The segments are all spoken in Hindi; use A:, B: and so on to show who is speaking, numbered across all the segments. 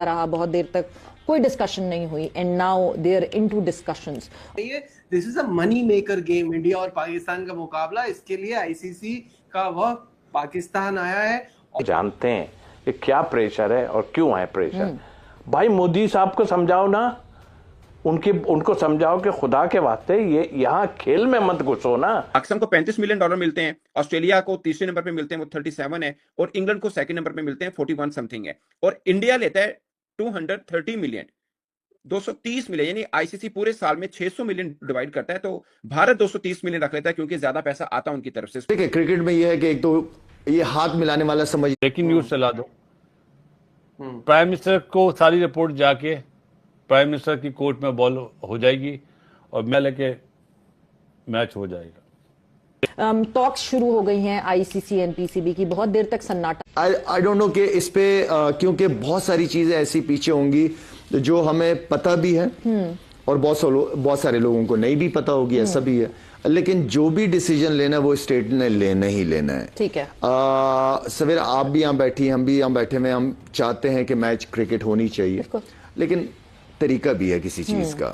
A: रहा बहुत देर तक, कोई डिस्कशन नहीं हुई, and now they are into discussions.
B: This is a money maker game. India और पाकिस्तान का मुकाबला, इसके लिए आईसीसी का वक्त पाकिस्तान आया है।
C: जानते हैं कि क्या प्रेशर है और क्यों है प्रेशर। भाई मोदी साहब को समझाओ ना, उनको समझाओ कि खुदा के वास्ते ये यहाँ खेल में मत घुसो ना।
D: पाकिस्तान को $35 मिलियन मिलते हैं, ऑस्ट्रेलिया को तीसरे नंबर पे मिलते हैं, वो 37 है, और इंग्लैंड को सेकंड नंबर पे मिलते हैं, 41 समथिंग है, और इंडिया लेता है 230 मिलियन, 230 मिलियन, यानी आईसीसी पूरे साल में 600 मिलियन डिवाइड करता है, तो भारत 230 मिलियन रख लेता है क्योंकि ज्यादा पैसा आता है उनकी तरफ से।
E: देखिए क्रिकेट में ये है कि एक तो ये हाथ मिलाने वाला समझ।
F: ब्रेकिंग न्यूज चला दो, प्राइम मिनिस्टर को सारी रिपोर्ट जाके प्राइम मिनिस्टर की कोर्ट में बॉल हो जाएगी और मैं लेके मैच हो जाएगा।
A: टॉक्स शुरू हो गई हैं आईसीसी एनपीसीबी की, बहुत देर तक सन्नाटा।
E: आई डोंट नो कि इस पे क्योंकि बहुत सारी चीजें ऐसी पीछे होंगी जो हमें पता भी है और बहुत सारे लोगों को नहीं भी पता होगी, ऐसा भी है, लेकिन जो भी डिसीजन लेना है वो स्टेट ने लेना ही लेना है।
A: ठीक है।
E: सवेरा आप भी यहाँ बैठी, हम भी यहाँ बैठे में, हम चाहते हैं कि मैच क्रिकेट होनी चाहिए, लेकिन तरीका भी है किसी चीज का,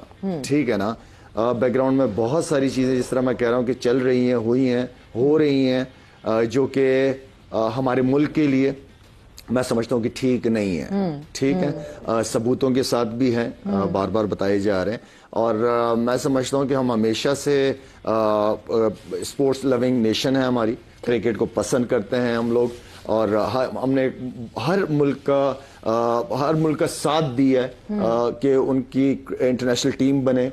E: ठीक है ना। बैकग्राउंड में बहुत सारी चीजें, जिस तरह मैं कह रहा हूँ कि चल रही हैं, हुई हैं, हो रही हैं, जो कि हमारे मुल्क के लिए मैं समझता हूँ कि ठीक नहीं है। ठीक है, सबूतों के साथ भी हैं, बार बार बताए जा रहे हैं, और मैं समझता हूँ कि हम हमेशा से स्पोर्ट्स लविंग नेशन है हमारी, क्रिकेट को पसंद करते हैं हम लोग, और हमने हर मुल्क का साथ दिया है कि उनकी इंटरनेशनल टीम बने,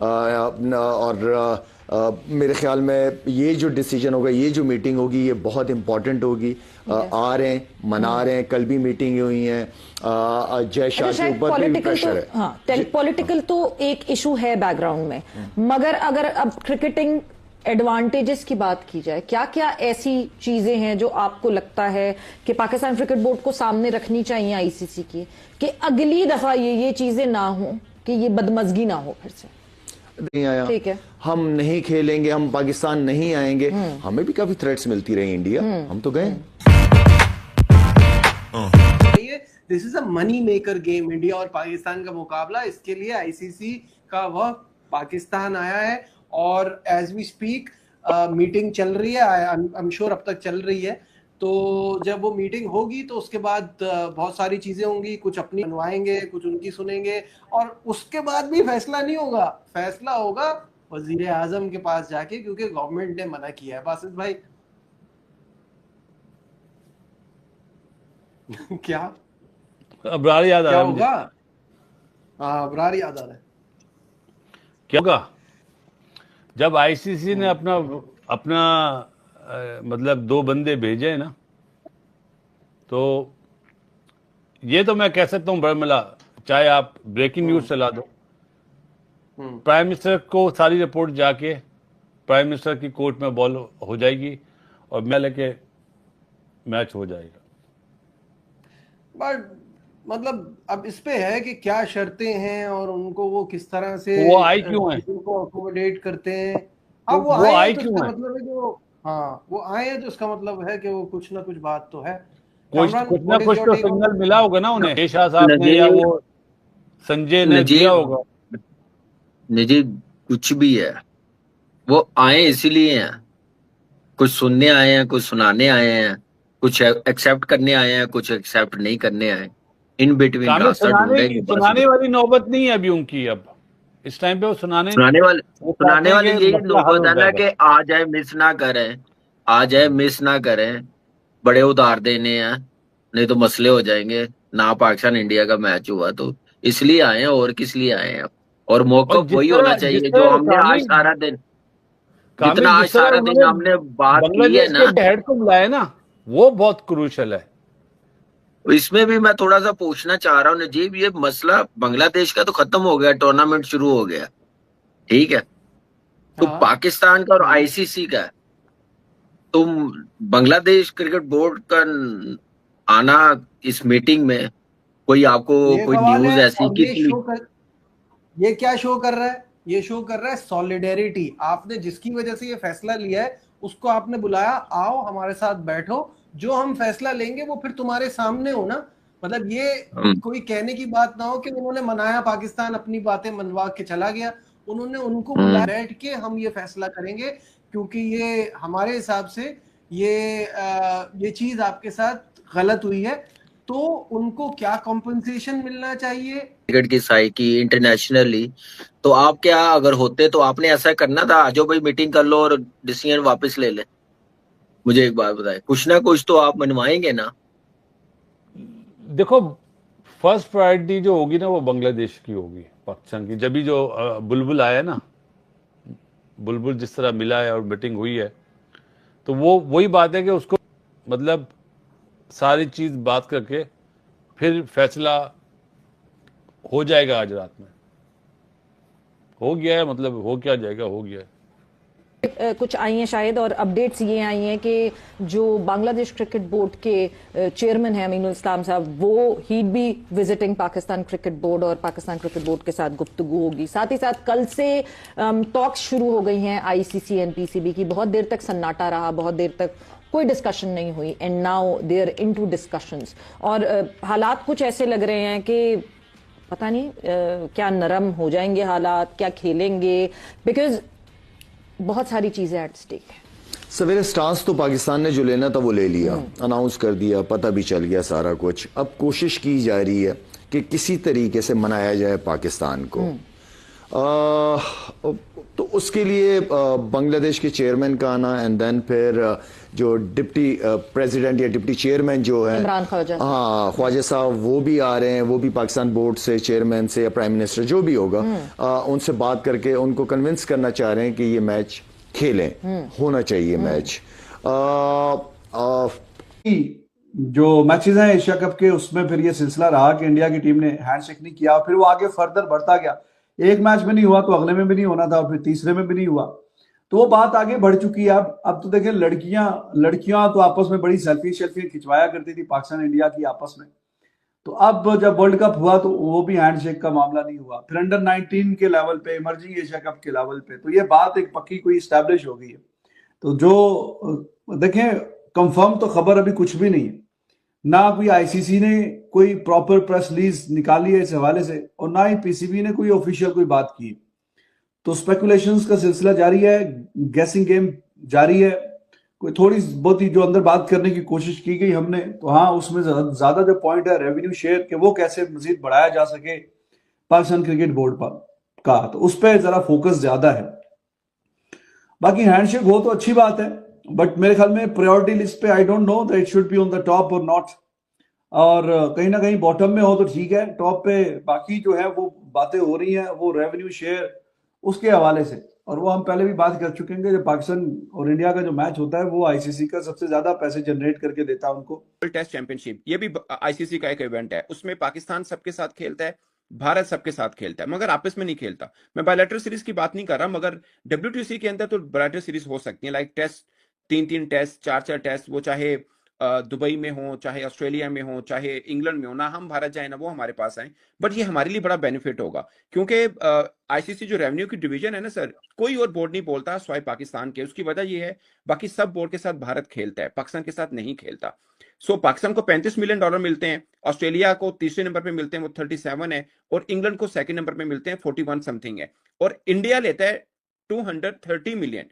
E: और मेरे ख्याल में ये जो डिसीजन होगा, ये जो मीटिंग होगी, ये बहुत इंपॉर्टेंट होगी। आ रहे हैं, मना रहे हैं, कल भी मीटिंग हुई है, जय शाह के ऊपर भी प्रेशर है।
A: हाँ, पॉलिटिकल तो एक इशू है बैकग्राउंड में, मगर अगर अब क्रिकेटिंग एडवांटेजेस की बात की जाए, क्या क्या ऐसी चीजें हैं जो आपको लगता है कि पाकिस्तान क्रिकेट बोर्ड को सामने रखनी चाहिए आईसीसी की, कि अगली दफा ये चीजें ना हो, कि ये बदमजगी ना हो फिर से?
E: नहीं आया, ठीक है, हम नहीं खेलेंगे, हम पाकिस्तान नहीं आएंगे, हमें भी काफी थ्रेट्स मिलती रही इंडिया, हम तो गए।
B: This is a money maker game. India और पाकिस्तान का मुकाबला, इसके लिए आईसीसी का वक्त पाकिस्तान आया है, और एज वी स्पीक मीटिंग चल रही है, आई एम श्योर अब तक चल रही है। तो जब वो मीटिंग होगी तो उसके बाद बहुत सारी चीजें होंगी, कुछ अपनी बनवाएंगे, कुछ उनकी सुनेंगे, और उसके बाद भी फैसला नहीं होगा, फैसला होगा वजीर आजम के पास जाके, क्योंकि गवर्नमेंट ने मना किया है। बासित भाई क्या
F: अबरार याद आ रहा है,
B: होगा? अबरार याद आ रहा है।
F: क्या होगा जब आईसीसी ने अपना मतलब 2 बंदे भेजे ना, तो ये तो मैं कह सकता हूँ बरमला, चाहे आप ब्रेकिंग न्यूज चला दो, प्राइम मिनिस्टर को सारी रिपोर्ट जाके प्राइम मिनिस्टर की कोर्ट में बॉल हो जाएगी और मैं लेके मैच हो जाएगा।
B: बट मतलब अब इस पे है कि क्या शर्तें हैं और उनको वो किस तरह से
F: वो आई क्यों है,
B: उनको अकोमोडेट करते हैं। अब
F: वो आई क्यों है,
B: मतलब है कि वो, हाँ वो आए हैं तो इसका मतलब है कि वो कुछ ना कुछ बात तो है,
F: कुछ ना कुछ तो सिग्नल मिला होगा ना उन्हें, शेषा साहब ने या वो संजय ने दिया होगा।
G: नजीब कुछ भी है, वो आए इसीलिए हैं, कुछ सुनने आए हैं, कुछ सुनाने आए हैं, कुछ एक्सेप्ट करने आए हैं, कुछ एक्सेप्ट नहीं करने आए, इन बिटवीन रास्ता ढूंढेंगे।
F: सुनाने वाली नौबत नहीं है अभी उनकी, अब इस टाइम पे वो सुनाने
G: वाले यही नौबत है ना कि आ जाए मिस ना करें, आ जाए मिस ना करें, बड़े उधार देने हैं, नहीं तो मसले हो जाएंगे ना। पाकिस्तान इंडिया का मैच हुआ तो इसलिए आए हैं, और किस लिए आए हैं, और मौका वही होना चाहिए जो हमने आज सारा दिन, जितना आज सारा दिन हमने बात की है ना,
F: हेड को बुलाया ना, वो बहुत क्रूशल है।
G: इसमें भी मैं थोड़ा सा पूछना चाह रहा हूँ नजीब, ये मसला बांग्लादेश का तो खत्म हो गया, टूर्नामेंट शुरू हो गया, ठीक है, तो पाकिस्तान का और आईसीसी का, तो बांग्लादेश क्रिकेट बोर्ड का आना इस मीटिंग में, कोई आपको कोई न्यूज ऐसी कि
B: ये क्या शो कर रहा है? ये शो कर रहा है सॉलिडेरिटी। आपने जिसकी वजह से ये फैसला लिया है उसको आपने बुलाया, आओ हमारे साथ बैठो, जो हम फैसला लेंगे वो फिर तुम्हारे सामने हो ना, मतलब ये कोई कहने की बात ना हो कि उन्होंने मनाया, पाकिस्तान अपनी बातें मनवा के चला गया। उन्होंने उनको बुला बैठ के हम ये फैसला करेंगे, क्योंकि ये हमारे हिसाब से ये चीज आपके साथ गलत हुई है, तो उनको क्या कॉम्पनसेशन मिलना चाहिए।
G: क्रिकेट की साइकी इंटरनेशनली, तो आप क्या अगर होते तो आपने ऐसा करना था, जो भाई मीटिंग कर लो और डिसीजन वापस ले ले। मुझे एक बात बताए, कुछ ना कुछ तो आप मनवाएंगे ना।
F: देखो, फर्स्ट प्रायोरिटी जो होगी ना वो बांग्लादेश की होगी, पाकिस्तान की। जब भी जो बुलबुल आया ना, बुलबुल जिस तरह मिला है और मीटिंग हुई है, तो वो वही बात है कि उसको मतलब सारी चीज बात करके फिर फैसला हो जाएगा। आज रात में हो गया है, मतलब हो क्या जाएगा, हो गया है।
A: कुछ आई हैं शायद, और अपडेट्स ये आई हैं कि जो बांग्लादेश क्रिकेट बोर्ड के चेयरमैन हैं अमीनुल इस्लाम साहब, वो he'd be visiting Pakistan Cricket Board और पाकिस्तान क्रिकेट बोर्ड के साथ गुफ्तगू होगी। साथ ही साथ कल से टॉक्स शुरू हो गई हैं आईसीसी एंड पीसीबी की। बहुत देर तक सन्नाटा रहा, बहुत देर तक कोई डिस्कशन नहीं हुई, and now they are into discussions. और हालात कुछ ऐसे लग रहे हैं कि पता नहीं क्या नरम हो जाएंगे हालात, क्या खेलेंगे, बिकॉज बहुत सारी चीजें एट स्टेक है।
E: सवेरे स्टांस तो पाकिस्तान ने जो लेना था वो ले लिया, अनाउंस कर दिया, पता भी चल गया सारा कुछ। अब कोशिश की जा रही है कि किसी तरीके से मनाया जाए पाकिस्तान को। तो उसके लिए बांग्लादेश के चेयरमैन का आना, एंड देन फिर जो डिप्टी प्रेसिडेंट या डिप्टी चेयरमैन जो है
A: इमरान ख्वाजा,
E: हाँ ख्वाजा साहब, वो भी आ रहे हैं। वो भी पाकिस्तान बोर्ड से, चेयरमैन से या प्राइम मिनिस्टर जो भी होगा, उनसे बात करके उनको कन्विंस करना चाह रहे हैं कि ये मैच खेलें, होना चाहिए मैच।
H: जो मैचेस हैं एशिया कप के, उसमें फिर ये सिलसिला रहा कि इंडिया की टीम ने हैंडशेक नहीं किया, फिर वो आगे फर्दर बढ़ता गया। एक मैच में नहीं हुआ तो अगले में भी नहीं होना था, फिर तीसरे में भी नहीं हुआ, तो वो बात आगे बढ़ चुकी है। अब तो देखें, लड़कियां तो आपस में बड़ी सेल्फी खिंचवाया करती थी पाकिस्तान इंडिया की आपस में। तो अब जब वर्ल्ड कप हुआ तो वो भी हैंडशेक का मामला नहीं हुआ। फिर अंडर 19 के लेवल पे, इमर्जिंग एशिया कप के लेवल पे, तो ये बात एक पक्की कोई स्टैब्लिश हो गई है। तो जो देखें, कंफर्म तो खबर अभी कुछ भी नहीं है, ना कोई आईसीसी ने कोई प्रॉपर प्रेस रिलीज निकाली है इस हवाले से, और ना ही पीसीबी ने कोई ऑफिशियल कोई बात की। तो स्पेकुलेशंस का सिलसिला जारी है, गैसिंग गेम जारी है। कोई थोड़ी बहुत ही जो अंदर बात करने की कोशिश की गई हमने, तो हाँ, उसमें ज्यादा जो पॉइंट है रेवेन्यू शेयर के, वो कैसे मजीद बढ़ाया जा सके पाकिस्तान क्रिकेट बोर्ड का, तो उस पर जरा फोकस ज्यादा है। बाकी हैंडशेक हो तो अच्छी बात है, बट मेरे ख्याल में प्रायोरिटी लिस्ट पे I don't know that it should be on the top और नॉट, और कहीं ना कहीं बॉटम में हो तो ठीक है। टॉप पे बाकी जो है वो बातें हो रही हैं, वो रेवेन्यू शेयर उसके हवाले से, और वो हम पहले भी बात कर चुके हैं कि जब पाकिस्तान और इंडिया का जो मैच होता है वो आईसीसी का सबसे ज्यादा पैसे जनरेट करके देता है उनको।
D: वर्ल्ड टेस्ट चैंपियनशिप, ये भी आईसीसी का एक इवेंट है, उसमें पाकिस्तान सबके साथ खेलता है, भारत सबके साथ खेलता है, मगर आपस में नहीं खेलता। मैं बायलैटरल सीरीज की बात नहीं कर रहा, मगर डब्ल्यूटीसी के अंदर तो बायलैटरल सीरीज हो सकती है, लाइक टेस्ट, 3-3 टेस्ट, 4-4 टेस्ट, वो चाहे दुबई में हो, चाहे ऑस्ट्रेलिया में हो, चाहे इंग्लैंड में हो, ना हम भारत जाए ना वो हमारे पास आए। बट ये हमारे लिए बड़ा बेनिफिट होगा, क्योंकि आईसीसी जो रेवेन्यू की डिवीजन है ना सर, कोई और बोर्ड नहीं बोलता स्वाय पाकिस्तान के। उसकी वजह ये है, बाकी सब बोर्ड के साथ भारत खेलता है, पाकिस्तान के साथ नहीं खेलता। सो पाकिस्तान को $35 मिलियन मिलते हैं, ऑस्ट्रेलिया को तीसरे नंबर पे मिलते हैं, वो 37 है, और इंग्लैंड को सेकंड नंबर पे मिलते हैं, 41 समथिंग है, और इंडिया लेता है 230 मिलियन,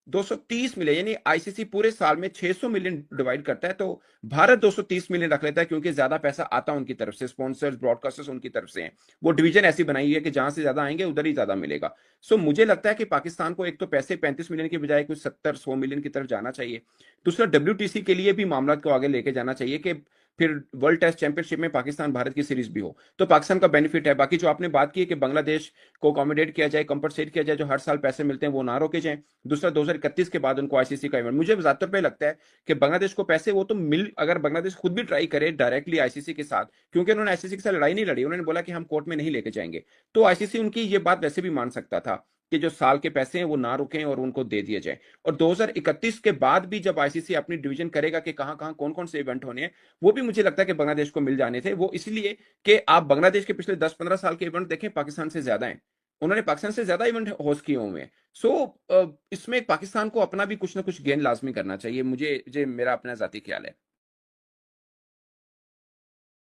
D: 230 मिलियन, यानी आईसीसी पूरे साल में 600 मिलियन डिवाइड करता है, तो भारत 230 मिलियन रख लेता है, क्योंकि ज्यादा पैसा आता है उनकी तरफ से, स्पॉन्सर्स, ब्रॉडकास्टर्स उनकी तरफ से हैं। वो डिवीजन ऐसी बनाई है कि जहां से ज्यादा आएंगे उधर ही ज्यादा मिलेगा। सो मुझे लगता है कि पाकिस्तान को एक तो पैसे 35 मिलियन की बजाय कुछ 70-100 मिलियन की तरफ जाना चाहिए। दूसरा, डब्ल्यूटीसी के लिए भी मामला को आगे लेके जाना चाहिए कि फिर वर्ल्ड टेस्ट चैंपियनशिप में पाकिस्तान भारत की सीरीज भी हो, तो पाकिस्तान का बेनिफिट है। बाकी जो आपने बात की है कि बांग्लादेश को अकोमोडेट किया जाए, कंपनसेट किया जाए, जो हर साल पैसे मिलते हैं वो ना रोके जाएं। दूसरा, 2031 के बाद उनको आईसीसी का इवेंट, मुझे ज्यादातर पे लगता है कि बांग्लादेश को पैसे वो तो मिल, अगर बांग्लादेश खुद भी ट्राई करे डायरेक्टली आईसीसी के साथ, क्योंकि उन्होंने आईसीसी के साथ लड़ाई नहीं लड़ी, उन्होंने बोला कि हम कोर्ट में नहीं लेके जाएंगे, तो आईसीसी उनकी ये बात वैसे भी मान सकता था कि जो साल के पैसे हैं वो ना रुकें और उनको दे दिए जाए। और 2031 के बाद भी जब आईसीसी अपनी डिवीजन करेगा कि कहां कहां कौन कौन से इवेंट होने हैं, वो भी मुझे लगता है कि बांग्लादेश को मिल जाने थे। वो इसलिए कि आप बांग्लादेश के पिछले 10-15 साल के इवेंट देखें, पाकिस्तान से ज्यादा हैं, उन्होंने पाकिस्तान से ज्यादा इवेंट होस्ट किए हुए हैं। सो इसमें पाकिस्तान को अपना भी कुछ ना कुछ गेन लाजमी करना चाहिए, मुझे मेरा अपना जाती ख्याल है।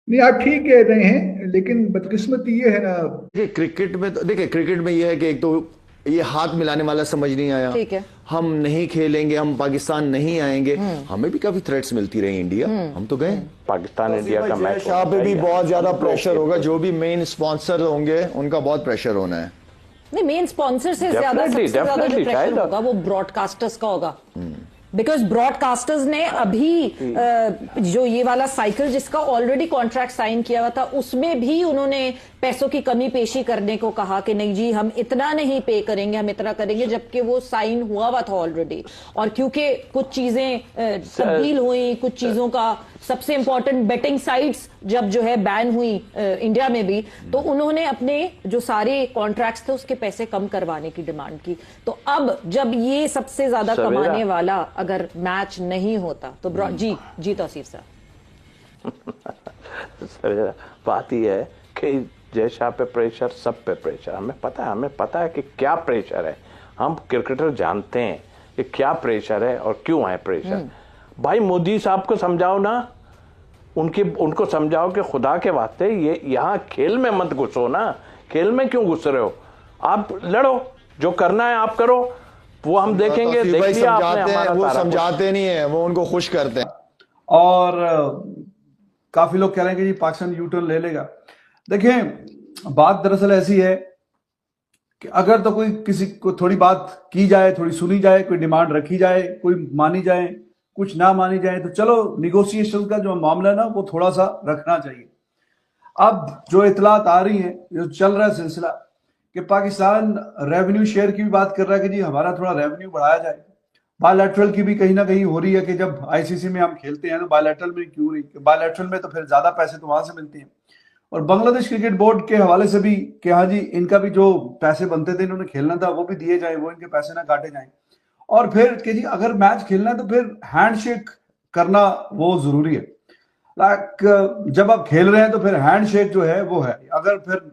H: नहीं, आप ठीक कह रहे हैं, लेकिन बदकिस्मती ये है ना,
E: देखिए क्रिकेट में तो देखिए क्रिकेट में ये है कि एक तो ये हाथ मिलाने वाला समझ नहीं आया,
A: ठीक है।
E: हम नहीं खेलेंगे, हम पाकिस्तान नहीं आएंगे। हमें भी काफी थ्रेट्स मिलती रही इंडिया, हम तो गए।
C: पाकिस्तान इंडिया का मैच
E: शाह पे भी बहुत ज्यादा प्रेशर होगा, जो भी मेन स्पॉन्सर होंगे उनका बहुत प्रेशर होना है।
A: नहीं, मेन स्पॉन्सर से ज्यादा सबसे ज्यादा जो
C: definitely,
A: प्रेशर
C: शायद।
A: होगा वो ब्रॉडकास्टर्स का होगा, बिकॉज ब्रॉडकास्टर्स ने अभी जो ये वाला साइकिल जिसका ऑलरेडी कॉन्ट्रैक्ट साइन किया हुआ था उसमें भी उन्होंने पैसों की कमी पेशी करने को कहा कि नहीं जी हम इतना नहीं पे करेंगे, हम इतना करेंगे, जबकि वो साइन हुआ था ऑलरेडी। और क्योंकि कुछ चीजें तब्दील हुई, कुछ चीजों का सबसे इंपॉर्टेंट बेटिंग साइट्स जब जो है बैन हुई इंडिया में भी, तो उन्होंने अपने जो सारे कॉन्ट्रैक्ट्स थे उसके पैसे कम करवाने की डिमांड की। तो अब जब ये सबसे ज्यादा कमाने वाला अगर मैच नहीं होता तो जी तौसीफ साहब
C: सर बात यह है कि जय शाह पे प्रेशर, सब पे प्रेशर, हमें पता है कि क्या प्रेशर है। हम क्रिकेटर जानते हैं कि क्या प्रेशर है और क्यों है प्रेशर। भाई मोदी साहब को समझाओ ना, उनको समझाओ कि खुदा के वास्ते ये यहाँ खेल में मत घुसो ना, खेल में क्यों घुस रहे हो, आप लड़ो, जो करना है आप करो, वो हम देखेंगे।
E: तो
C: देख लिया आपने हमारा
E: वो
C: सारा कुछ।
E: समझाते नहीं है, वो उनको खुश करते हैं।
H: और काफी लोग कह रहे हैं कि जी पाकिस्तान यूटर्न ले लेगा। देखिए बात दरअसल ऐसी है कि अगर तो कोई किसी को थोड़ी बात की जाए, थोड़ी सुनी जाए, कोई डिमांड रखी जाए, कोई मानी जाए, कुछ ना मानी जाए, तो चलो निगोशिएशन का जो मामला है ना वो थोड़ा सा रखना चाहिए। अब जो इतलात आ रही हैं, जो चल रहा है सिलसिला कि पाकिस्तान रेवेन्यू शेयर की भी बात कर रहा है कि जी हमारा थोड़ा रेवेन्यू बढ़ाया जाए। बायलैटरल की भी कहीं ना कहीं हो रही है कि जब आईसीसी में हम खेलते हैं तो बायलैटरल में क्यों नहीं, बायलैटरल में तो फिर ज्यादा पैसे तो वहां से मिलते हैं। और बांग्लादेश क्रिकेट बोर्ड के हवाले से भी कि हाँ जी इनका भी जो पैसे बनते थे, इन्होंने खेलना था, वो भी दिए जाए, वो इनके पैसे ना काटे जाएं। और फिर कि जी अगर मैच खेलना है तो फिर हैंडशेक करना वो जरूरी है। लाइक जब आप खेल रहे हैं तो फिर हैंडशेक जो है वो है, अगर फिर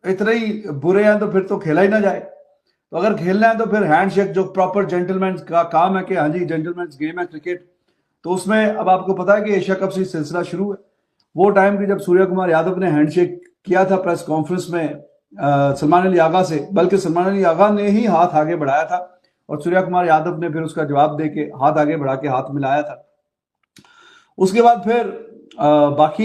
H: इतने ही बुरे हैं तो फिर तो खेला ही ना जाए। तो अगर खेलना है तो फिर हैंडशेक जो प्रॉपर जेंटलमैन का काम है कि हाँ जी जेंटलमैन गेम है क्रिकेट, तो उसमें अब आपको पता है कि एशिया कप से सिलसिला शुरू है। वो टाइम की जब सूर्य कुमार यादव ने हैंडशेक किया था प्रेस कॉन्फ्रेंस में सलमान अली आगा से, बल्कि सलमान अली आगा ने ही हाथ आगे बढ़ाया था और सूर्य कुमार यादव ने फिर उसका जवाब दे के हाथ आगे बढ़ा के हाथ मिलाया था। उसके बाद फिर बाकी